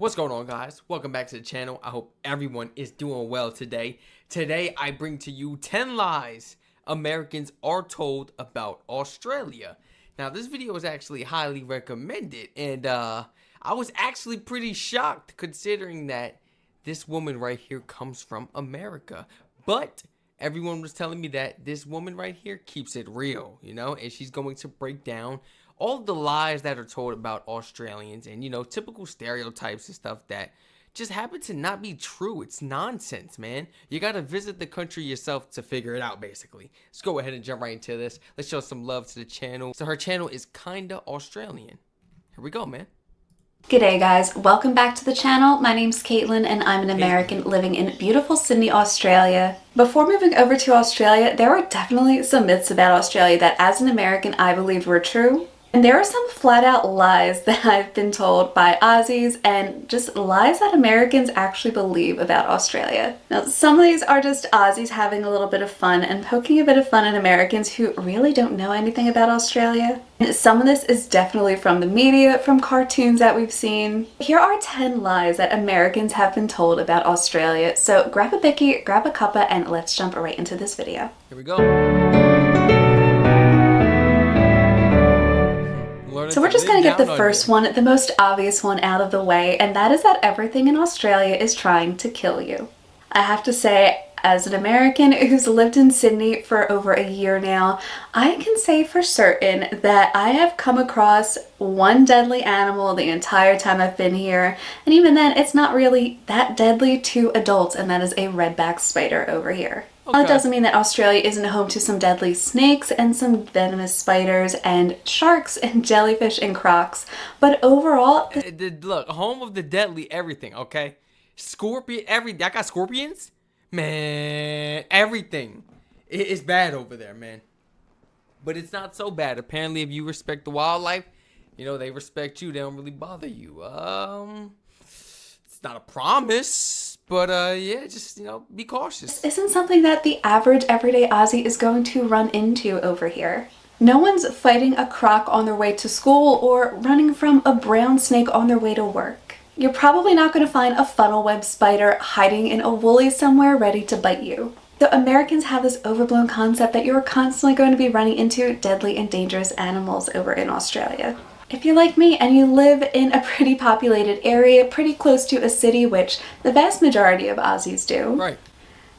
What's going on, guys? Welcome back to the channel. I hope everyone is doing well today. Today I bring to you 10 lies Americans are told about Australia. Now this video is actually highly recommended, and I was actually pretty shocked considering that this woman right here comes from America. But everyone was telling me that this woman right here keeps it real, and she's going to break down all the lies that are told about Australians and, typical stereotypes and stuff that just happen to not be true. It's nonsense, man. You got to visit the country yourself to figure it out, basically. Let's go ahead and jump right into this. Let's show some love to the channel. So her channel is Kinda Australian. Here we go, man. G'day guys, welcome back to the channel. My name's Caitlin and I'm an American living in beautiful Sydney, Australia. Before moving over to Australia, there were definitely some myths about Australia that as an American I believed were true. And there are some flat out lies that I've been told by Aussies and just lies that Americans actually believe about Australia. Now, some of these are just Aussies having a little bit of fun and poking a bit of fun at Americans who really don't know anything about Australia. And some of this is definitely from the media, from cartoons that we've seen. Here are 10 lies that Americans have been told about Australia. So grab a bicky, grab a cuppa, and let's jump right into this video. Here we go. So we're just going to get the first one, the most obvious one out of the way, and that is that everything in Australia is trying to kill you. I have to say, as an American who's lived in Sydney for over a year now, I can say for certain that I have come across one deadly animal the entire time I've been here, and even then it's not really that deadly to adults, and that is a redback spider over here. Okay. That doesn't mean that Australia isn't home to some deadly snakes and some venomous spiders and sharks and jellyfish and crocs, but overall... Look, home of the deadly everything, okay? Scorpion, I got scorpions? Man, everything. It's bad over there, man. But it's not so bad. Apparently, if you respect the wildlife, they respect you. They don't really bother you. It's not a promise, but yeah, just, be cautious. This isn't something that the average everyday Aussie is going to run into over here. No one's fighting a croc on their way to school or running from a brown snake on their way to work. You're probably not going to find a funnel web spider hiding in a woolly somewhere ready to bite you. The Americans have this overblown concept that you're constantly going to be running into deadly and dangerous animals over in Australia. If you're like me and you live in a pretty populated area, pretty close to a city, which the vast majority of Aussies do, right,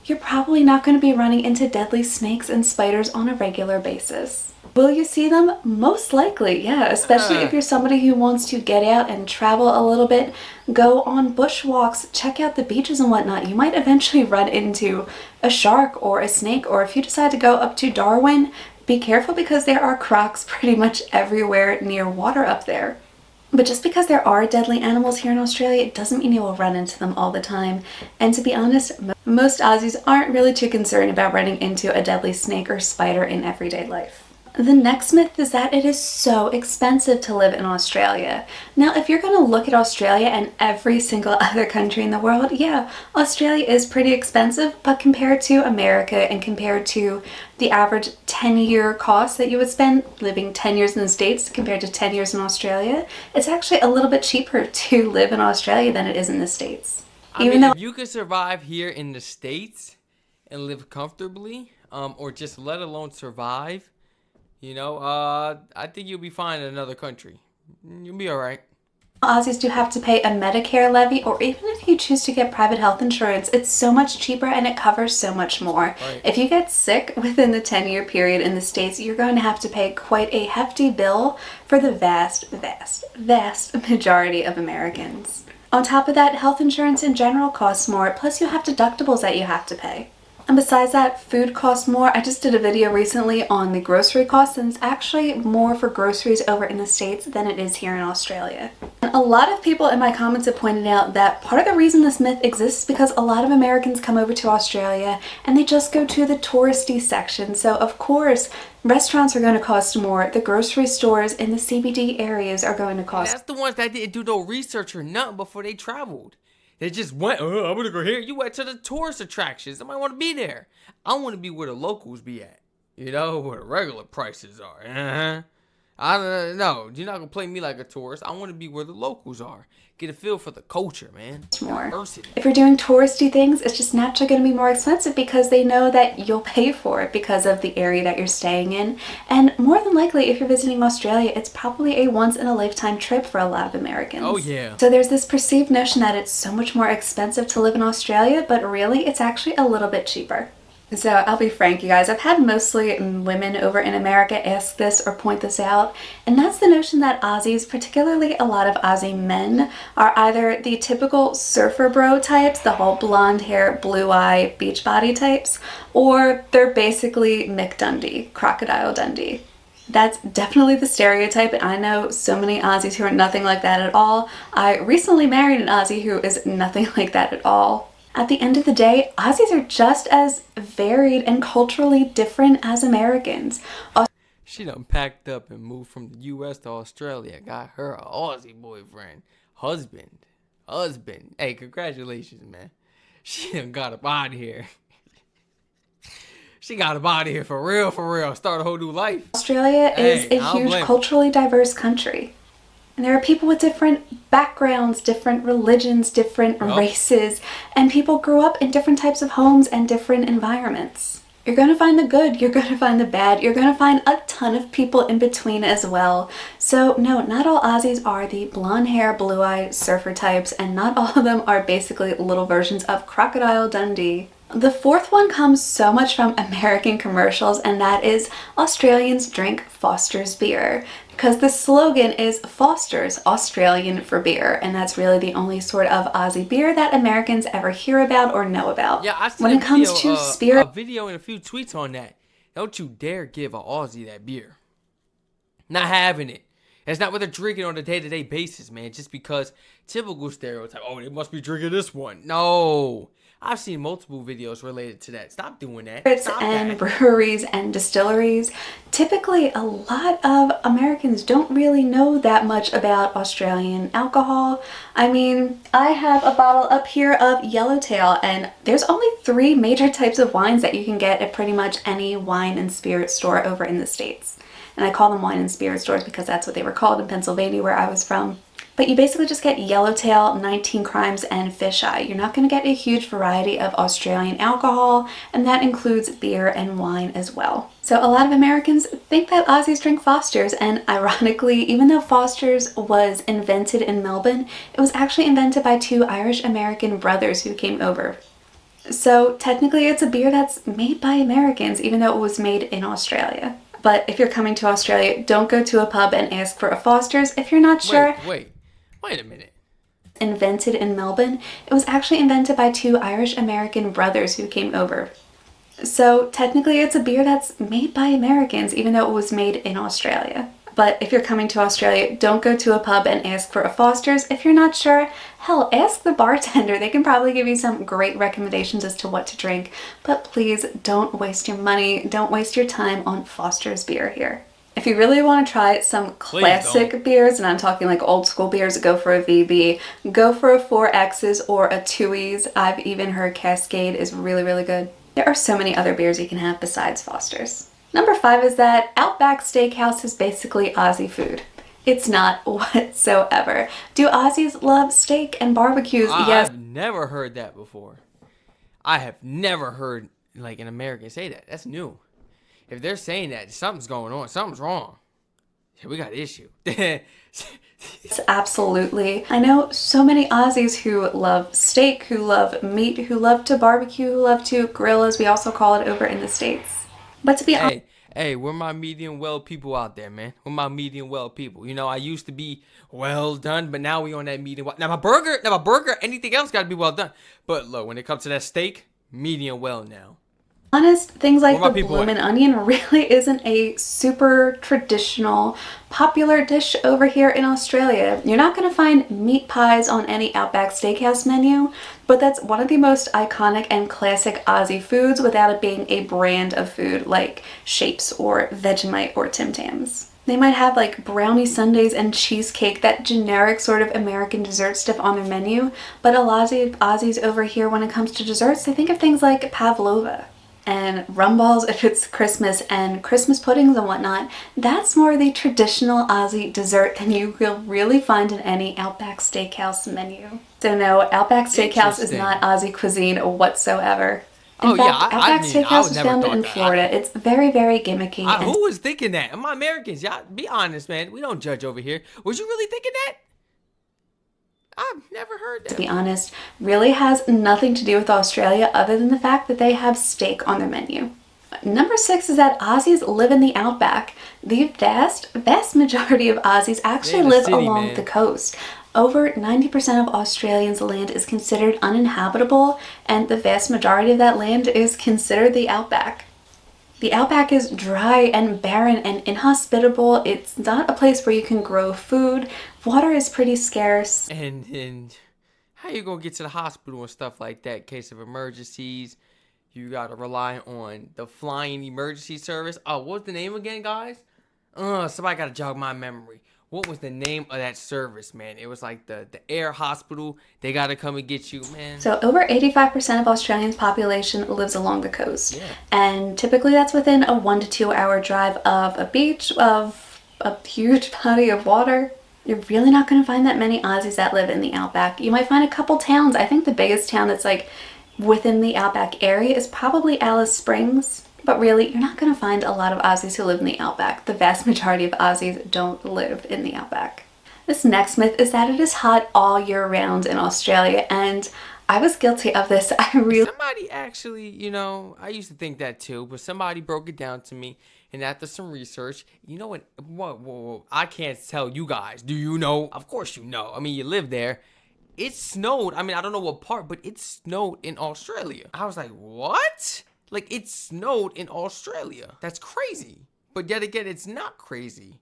you're probably not going to be running into deadly snakes and spiders on a regular basis. Will you see them? Most likely, yeah, especially if you're somebody who wants to get out and travel a little bit, go on bushwalks, check out the beaches and whatnot. You might eventually run into a shark or a snake, or if you decide to go up to Darwin, be careful because there are crocs pretty much everywhere near water up there. But just because there are deadly animals here in Australia, it doesn't mean you will run into them all the time. And to be honest, most Aussies aren't really too concerned about running into a deadly snake or spider in everyday life. The next myth is that it is so expensive to live in Australia. Now, if you're going to look at Australia and every single other country in the world, yeah, Australia is pretty expensive, but compared to America and compared to the average 10-year cost that you would spend living 10 years in the States compared to 10 years in Australia, it's actually a little bit cheaper to live in Australia than it is in the States. If you could survive here in the States and live comfortably, or just let alone survive, I think you'll be fine in another country. You'll be all right. Aussies do have to pay a Medicare levy, or even if you choose to get private health insurance, it's so much cheaper and it covers so much more. Right. If you get sick within the 10-year period in the States, you're going to have to pay quite a hefty bill for the vast majority of Americans. On top of that, health insurance in general costs more, plus you have deductibles that you have to pay. And besides that, food costs more. I just did a video recently on the grocery costs, and it's actually more for groceries over in the States than it is here in Australia. And a lot of people in my comments have pointed out that part of the reason this myth exists is because a lot of Americans come over to Australia and they just go to the touristy section. So of course, restaurants are going to cost more. The grocery stores in the CBD areas are going to cost. That's the ones that didn't do no research or nothing before they traveled. They just went, I'm going to go here. You went to the tourist attractions. Somebody want to be there. I want to be where the locals be at. Where the regular prices are. I don't know. You're not gonna play me like a tourist. I want to be where the locals are. Get a feel for the culture, man. More. Diversity. If you're doing touristy things, it's just naturally going to be more expensive because they know that you'll pay for it because of the area that you're staying in. And more than likely, if you're visiting Australia, it's probably a once-in-a-lifetime trip for a lot of Americans. Oh, yeah. So there's this perceived notion that it's so much more expensive to live in Australia, but really, it's actually a little bit cheaper. So I'll be frank, you guys, I've had mostly women over in America ask this or point this out, and that's the notion that Aussies, particularly a lot of Aussie men, are either the typical surfer bro types, the whole blonde hair, blue eye, beach body types, or they're basically Mick Dundee, Crocodile Dundee. That's definitely the stereotype, and I know so many Aussies who are nothing like that at all. I recently married an Aussie who is nothing like that at all. At the end of the day, Aussies are just as varied and culturally different as Americans. She done packed up and moved from the U.S. to Australia. Got her a Aussie boyfriend. Husband. Hey, congratulations, man. She done got up out of here. She got up out of here for real, for real. Start a whole new life. Australia is a huge culturally diverse country. And there are people with different backgrounds, different religions, different races, and people grew up in different types of homes and different environments. You're going to find the good, you're going to find the bad, you're going to find a ton of people in between as well. So no, not all Aussies are the blonde hair, blue-eyed surfer types, and not all of them are basically little versions of Crocodile Dundee. The fourth one comes so much from American commercials, and that is Australians drink Foster's beer. Because the slogan is Foster's, Australian for beer, and that's really the only sort of Aussie beer that Americans ever hear about or know about. Yeah, I seen when it comes to spirit, a video and a few tweets on that. Don't you dare give an Aussie that beer. Not having it. That's not what they're drinking on a day-to-day basis, man. Just because typical stereotype. Oh, they must be drinking this one. No. I've seen multiple videos related to that. Stop doing that. And breweries and distilleries. Typically, a lot of Americans don't really know that much about Australian alcohol. I mean, I have a bottle up here of Yellowtail, and there's only 3 major types of wines that you can get at pretty much any wine and spirit store over in the States. And I call them wine and spirit stores because that's what they were called in Pennsylvania, where I was from. But you basically just get Yellowtail, 19 Crimes, and Fisheye. You're not going to get a huge variety of Australian alcohol, and that includes beer and wine as well. So a lot of Americans think that Aussies drink Foster's, and ironically, even though Foster's was invented in Melbourne, it was actually invented by 2 Irish-American brothers who came over. So technically it's a beer that's made by Americans, even though it was made in Australia. But if you're coming to Australia, don't go to a pub and ask for a Foster's if you're not sure. Wait a minute. Invented in Melbourne, it was actually invented by 2 Irish-American brothers who came over. So technically it's a beer that's made by Americans, even though it was made in Australia. But if you're coming to Australia, don't go to a pub and ask for a Foster's if you're not sure. Hell, ask the bartender. They can probably give you some great recommendations as to what to drink. But please don't waste your money, don't waste your time on Foster's beer here. If you really want to try some classic beers, and I'm talking like old school beers, go for a VB, go for a 4X's or a Tooheys. I've even heard Cascade is really, really good. There are so many other beers you can have besides Foster's. Number 5 is that Outback Steakhouse is basically Aussie food. It's not whatsoever. Do Aussies love steak and barbecues? Yes. I've never heard that before. I have never heard like an American say that. That's new. If they're saying that, something's going on. Something's wrong. We got an issue. Absolutely. I know so many Aussies who love steak, who love meat, who love to barbecue, who love to grill, as we also call it over in the States. But to be honest, hey, we're my medium well people out there, man. We're my medium well people. You know, I used to be well done, but now we on that medium well. Now my burger, anything else got to be well done. But look, when it comes to that steak, medium well now. Honest, things like the bloomin' onion really isn't a super traditional, popular dish over here in Australia. You're not going to find meat pies on any Outback Steakhouse menu, but that's one of the most iconic and classic Aussie foods without it being a brand of food like Shapes or Vegemite or Tim Tams. They might have like brownie sundaes and cheesecake, that generic sort of American dessert stuff on their menu, but a lot of Aussies over here, when it comes to desserts, they think of things like pavlova. and rum balls if it's Christmas, and Christmas puddings and whatnot. That's more the traditional Aussie dessert than you will really find in any Outback Steakhouse menu. So no, Outback Steakhouse is not Aussie cuisine whatsoever. In fact, Outback Steakhouse was founded in Florida. It's very, very gimmicky. Who was thinking that? Am I Americans? Y'all, be honest, man. We don't judge over here. Was you really thinking that? I've never heard that. To be honest, really has nothing to do with Australia other than the fact that they have steak on their menu. Number 6 is that Aussies live in the outback. The vast majority of Aussies actually live along the coast. Over 90% of Australians' land is considered uninhabitable, and the vast majority of that land is considered the outback. The outback is dry and barren and inhospitable. It's not a place where you can grow food. Water is pretty scarce. And how you gonna get to the hospital and stuff like that in case of emergencies? You gotta rely on the flying emergency service. Oh, what's the name again, guys? Somebody gotta jog my memory. What was the name of that service, man? It was like the air hospital. They gotta come and get you, man. So over 85% of Australia's population lives along the coast. Yeah. And typically that's within a 1 to 2 hour drive of a beach, of a huge body of water. You're really not gonna find that many Aussies that live in the outback. You might find a couple towns. I think the biggest town that's like within the outback area is probably Alice Springs. But really, you're not going to find a lot of Aussies who live in the outback. The vast majority of Aussies don't live in the outback. This next myth is that it is hot all year round in Australia, and I was guilty of this. Somebody actually, you know, I used to think that too, but somebody broke it down to me, and after some research, you know what? Whoa, I can't tell you guys. Do you know? Of course you know. I mean, you live there. It snowed. I mean, I don't know what part, but it snowed in Australia. I was like, what? Like, it snowed in Australia. That's crazy. But yet again, it's not crazy.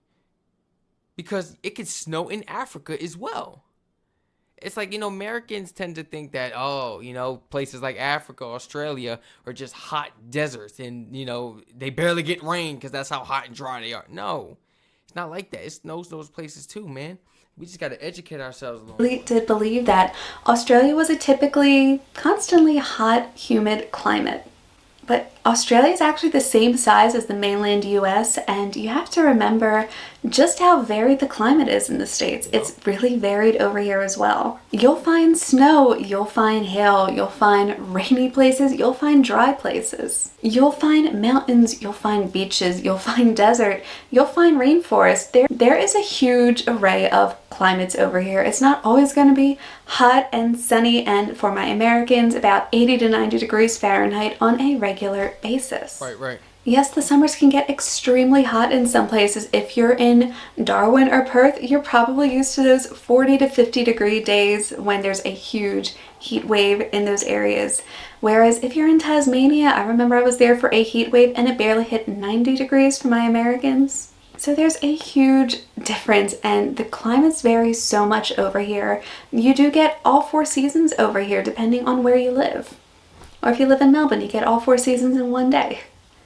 Because it could snow in Africa as well. It's like, you know, Americans tend to think that, oh, you know, places like Africa, Australia are just hot deserts. And, you know, they barely get rain because that's how hot and dry they are. No, it's not like that. It snows those places too, man. We just got to educate ourselves a little. I did believe that Australia was a typically constantly hot, humid climate. But Australia is actually the same size as the mainland US, and you have to remember just how varied the climate is in the States. It's really varied over here as well. You'll find snow, you'll find hail, you'll find rainy places, you'll find dry places. You'll find mountains, you'll find beaches, you'll find desert, you'll find rainforest. There is a huge array of climates over here. It's not always going to be hot and sunny, and for my Americans, about 80 to 90 degrees Fahrenheit on a regular basis. Right. Yes, the summers can get extremely hot in some places. If you're in Darwin or Perth, you're probably used to those 40 to 50 degree days when there's a huge heat wave in those areas. Whereas if you're in Tasmania, I remember I was there for a heat wave and it barely hit 90 degrees for my Americans. So there's a huge difference, and the climates vary so much over here. You do get all 4 seasons over here depending on where you live. Or if you live in Melbourne, you get all 4 seasons in one day.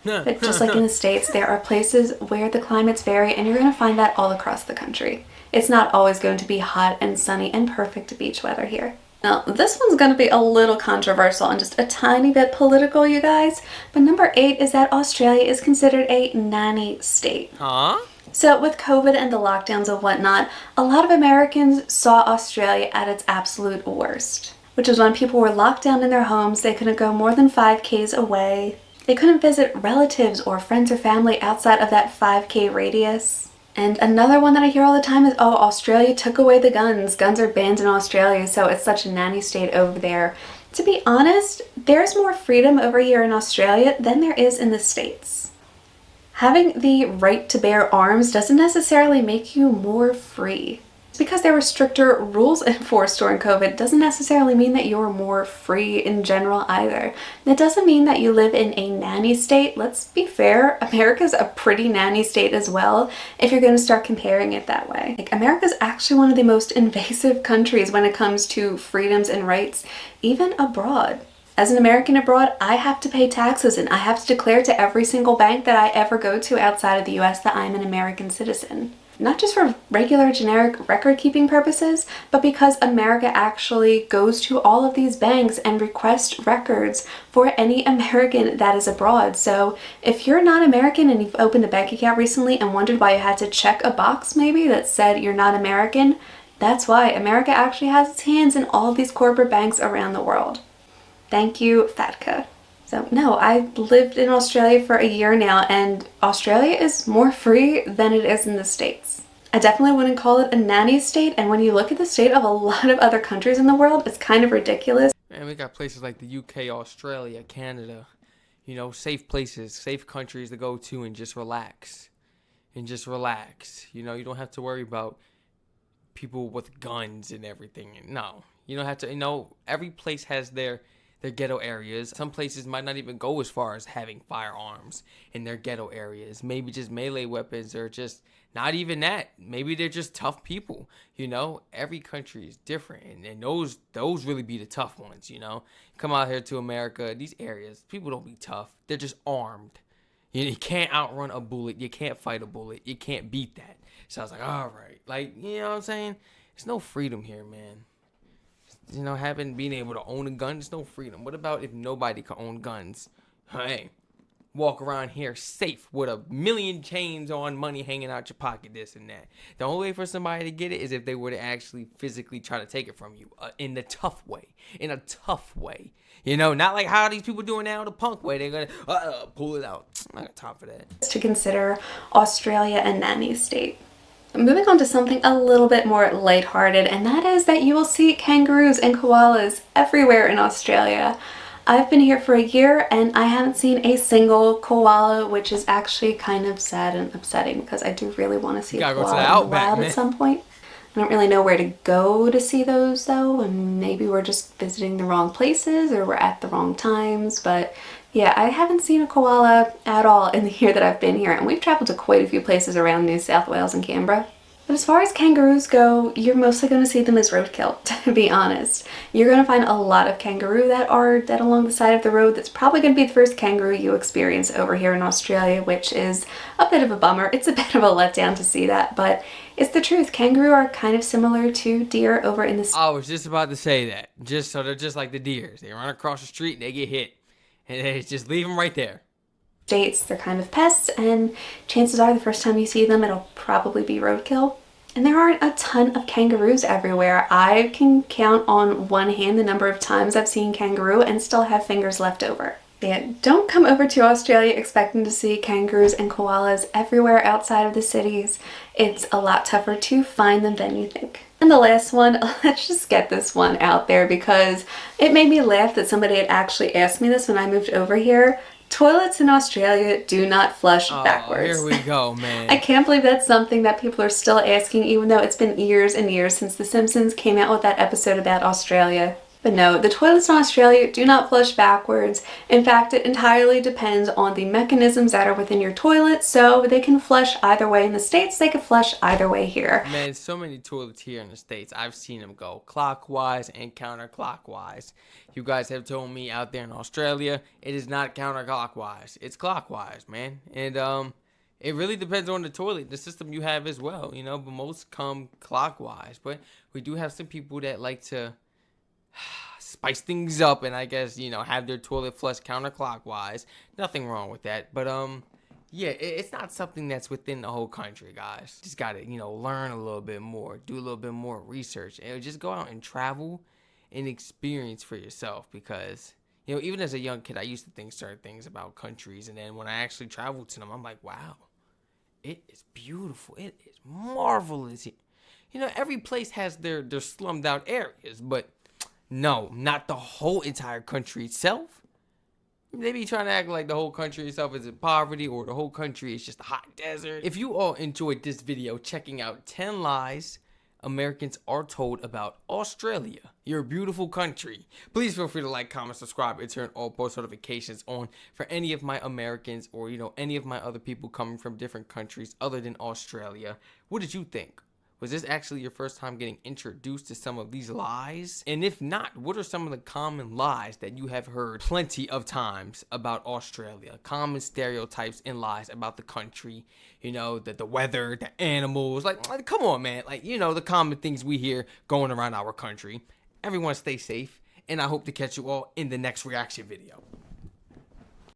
But just like in the States, there are places where the climates vary, and you're going to find that all across the country. It's not always going to be hot and sunny and perfect beach weather here. Now, this one's going to be a little controversial and just a tiny bit political, you guys. But number 8 is that Australia is considered a nanny state. Huh? So with COVID and the lockdowns and whatnot, a lot of Americans saw Australia at its absolute worst. Which is when people were locked down in their homes, they couldn't go more than 5Ks away. They couldn't visit relatives or friends or family outside of that 5K radius. And another one that I hear all the time is, oh, Australia took away the guns. Guns are banned in Australia, so it's such a nanny state over there. To be honest, there's more freedom over here in Australia than there is in the States. Having the right to bear arms doesn't necessarily make you more free. Because there were stricter rules enforced during COVID doesn't necessarily mean that you're more free in general either. That doesn't mean that you live in a nanny state. Let's be fair, America's a pretty nanny state as well, if you're going to start comparing it that way. Like, America's actually one of the most invasive countries when it comes to freedoms and rights, even abroad. As an American abroad, I have to pay taxes and I have to declare to every single bank that I ever go to outside of the US that I'm an American citizen. not just for regular generic record keeping purposes, but because America actually goes to all of these banks and requests records for any American that is abroad. So if you're not American and you've opened a bank account recently and wondered why you had to check a box maybe that said you're not American, that's why America actually has its hands in all of these corporate banks around the world. Thank you, FATCA. So no, I lived in Australia for a year now, and Australia is more free than it is in the States. I definitely wouldn't call it a nanny state, and when you look at the state of a lot of other countries in the world, it's kind of ridiculous. Man, we got places like the UK, Australia, Canada, you know, safe places, safe countries to go to and just relax. You know, you don't have to worry about people with guns and everything. No, you don't have to, you know, every place has their ghetto areas. Some places might not even go as far as having firearms in their ghetto areas. Maybe just melee weapons, or just not even that. Maybe they're just tough people, you know. Every country is different, and those really be the tough ones, you know. Come out here to America, these areas, people don't be tough. They're just armed. You can't outrun a bullet. You can't fight a bullet. You can't beat that. So I was like, all right. Like, you know what I'm saying? There's no freedom here, man. You know, being able to own a gun, there's no freedom. What about if nobody can own guns? Hey, walk around here safe with a million chains on, money hanging out your pocket, this and that. The only way for somebody to get it is if they were to actually physically try to take it from you in the tough way. In a tough way. You know, not like how these people doing now, the punk way. They're going to pull it out. I got time for that. To consider Australia a nanny state. Moving on to something a little bit more lighthearted, and that is that you will see kangaroos and koalas everywhere in Australia. I've been here for a year and I haven't seen a single koala, which is actually kind of sad and upsetting because I do really want to see a koala in the wild at some point. I don't really know where to go to see those though, and maybe we're just visiting the wrong places or we're at the wrong times, but yeah, I haven't seen a koala at all in the year that I've been here, and we've traveled to quite a few places around New South Wales and Canberra. But as far as kangaroos go, you're mostly going to see them as roadkill, to be honest. You're going to find a lot of kangaroo that are dead along the side of the road. That's probably going to be the first kangaroo you experience over here in Australia, which is a bit of a bummer. It's a bit of a letdown to see that, but it's the truth. Kangaroo are kind of similar to deer over in the... I was just about to say that. So they're just like the deers. They run across the street and they get hit. And they just leave them right there. States, they're kind of pests, and chances are the first time you see them, it'll probably be roadkill. And there aren't a ton of kangaroos everywhere. I can count on one hand the number of times I've seen kangaroo and still have fingers left over. Yeah, don't come over to Australia expecting to see kangaroos and koalas everywhere outside of the cities. It's a lot tougher to find them than you think. And the last one, let's just get this one out there because it made me laugh that somebody had actually asked me this when I moved over here. Toilets in Australia do not flush backwards. Here we go, man. I can't believe that's something that people are still asking, even though it's been years and years since The Simpsons came out with that episode about Australia. But no, the toilets in Australia do not flush backwards. In fact, it entirely depends on the mechanisms that are within your toilet, so they can flush either way. In the States, they can flush either way here. Man, so many toilets here in the States. I've seen them go clockwise and counterclockwise. You guys have told me out there in Australia, it is not counterclockwise. It's clockwise, man. And it really depends on the toilet, the system you have as well, you know, but most come clockwise. But we do have some people that like to spice things up and I guess, you know, have their toilet flush counterclockwise. Nothing wrong with that. But yeah, it's not something that's within the whole country, guys. Just gotta, you know, learn a little bit more, do a little bit more research, and just go out and travel and experience for yourself. Because, you know, even as a young kid, I used to think certain things about countries, and then when I actually traveled to them, I'm like, wow, it is beautiful, it is marvelous. You know, every place has their slummed out areas, but no, not the whole entire country itself. They be trying to act like the whole country itself is in poverty or the whole country is just a hot desert. If you all enjoyed this video checking out 10 lies Americans are told about Australia, your beautiful country, please feel free to like, comment, subscribe, and turn all post notifications on for any of my Americans or, you know, any of my other people coming from different countries other than Australia. What did you think? Was this actually your first time getting introduced to some of these lies? And if not, what are some of the common lies that you have heard plenty of times about Australia? Common stereotypes and lies about the country, you know, the weather, the animals. Like, come on, man. Like, you know, the common things we hear going around our country. Everyone stay safe, and I hope to catch you all in the next reaction video.